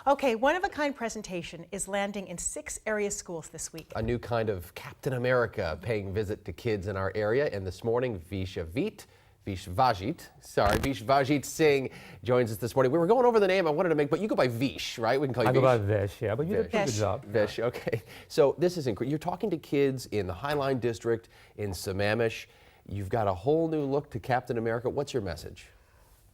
Okay, one-of-a-kind presentation is landing in 6 area schools this week. A new kind of Captain America paying visit to kids in our area. And this morning, Vishvajit Singh joins us this morning. We were going over the name I wanted to make, but you go by Vish, right? We can call you I Vish. go by Vish, yeah, but you did a pretty good job. Vish, okay. So this is incredible. You're talking to kids in the Highline District in Sammamish. You've got a whole new look to Captain America. What's your message?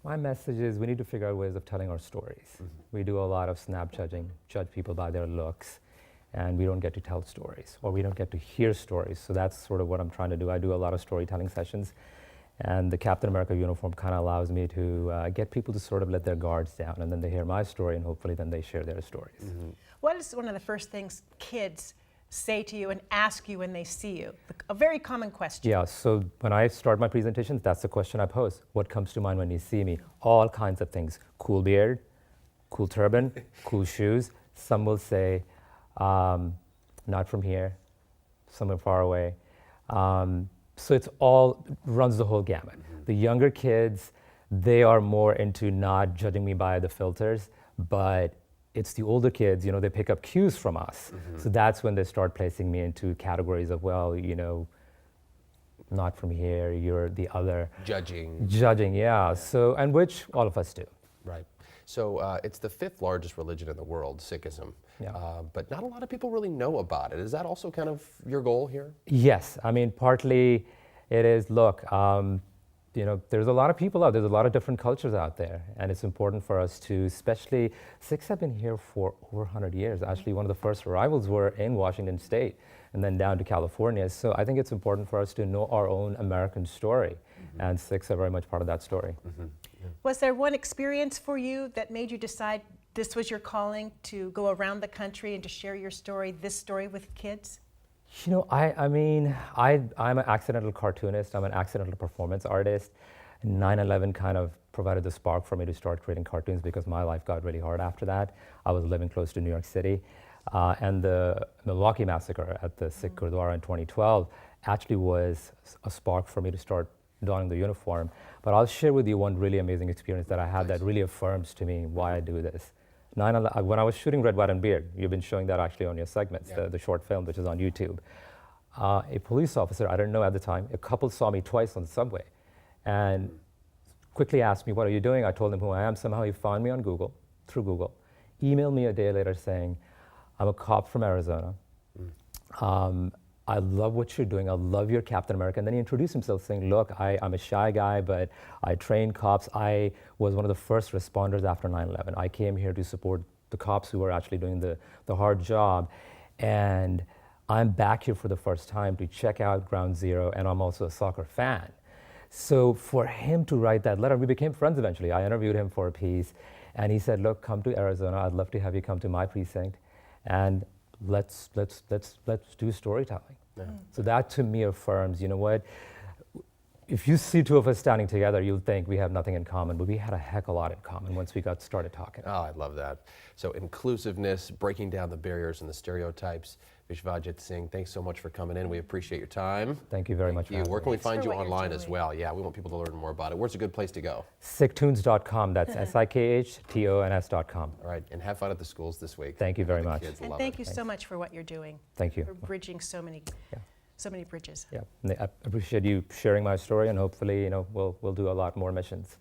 My message is we need to figure out ways of telling our stories. We do a lot of snap judging, judge people by their looks, and we don't get to tell stories, or we don't get to hear stories. So that's sort of what I'm trying to do. I do a lot of storytelling sessions, and the Captain America uniform kind of allows me to get people to sort of let their guards down, and then they hear my story, and hopefully then they share their stories. What is one of the first things kids say to you and ask you when they see you? A very common question. Yeah, so when I start my presentations, that's the question I pose. What comes to mind when you see me? All kinds of things. Cool beard, cool turban, cool shoes. Some will say, not from here, somewhere far away. So it's all, runs the whole gamut. The younger kids, they are more into not judging me by the filters, but it's the older kids, you know, they pick up cues from us. So that's when they start placing me into categories of, well, you know, not from here, you're the other. Judging. Judging, yeah. So, and which all of us do. Right. So it's the 5th largest religion in the world, Sikhism. Yeah. But not a lot of people really know about it. Is that also kind of your goal here? Yes, I mean, partly it is, look, you know, there's a lot of people out there, there's a lot of different cultures out there, and it's important for us to, especially, Sikhs have been here for over 100 years. Actually, one of the first arrivals were in Washington State, and then down to California. So I think it's important for us to know our own American story, and Sikhs are very much part of that story. Was there one experience for you that made you decide this was your calling, to go around the country and to share your story, this story with kids? You know, I'm an accidental cartoonist. I'm an accidental performance artist. 9/11 kind of provided the spark for me to start creating cartoons because my life got really hard after that. I was living close to New York City. And the Milwaukee massacre at the Sikh Gurdwara in 2012 actually was a spark for me to start donning the uniform. But I'll share with you one really amazing experience that I had that really affirms to me why I do this. When I was shooting Red, White, and Beard, you've been showing that actually on your segments, the short film, which is on YouTube. A police officer, I didn't know at the time, a couple saw me twice on the subway and quickly asked me, what are you doing? I told him who I am. Somehow he found me on Google, through Google, emailed me a day later saying, I'm a cop from Arizona. I love what you're doing. I love your Captain America. And then he introduced himself saying, look, I'm a shy guy, but I train cops. I was one of the first responders after 9/11. I came here to support the cops who were actually doing the hard job. And I'm back here for the first time to check out Ground Zero, and I'm also a soccer fan. So for him to write that letter, we became friends eventually. I interviewed him for a piece, and he said, look, come to Arizona. I'd love to have you come to my precinct, and let's do storytelling. So that to me affirms, you know what, if you see two of us standing together, you'll think we have nothing in common, but we had a heck of a lot in common once we got started talking. Oh, I love that. So inclusiveness, breaking down the barriers and the stereotypes. Vishvajit Singh, thanks so much for coming in. We appreciate your time. Thank you very much for having me. Where can we find you for what you're online as doing. well? Yeah, we want people to learn more about it. Where's a good place to go? Sikhtoons.com, that's SIKHTONS.com. All right, and have fun at the schools this week. Thank you very The much. kids And love thank it. you so much for what you're doing. Thank you. For bridging so many bridges. Yeah, I appreciate you sharing my story, and hopefully, you know, we'll do a lot more missions.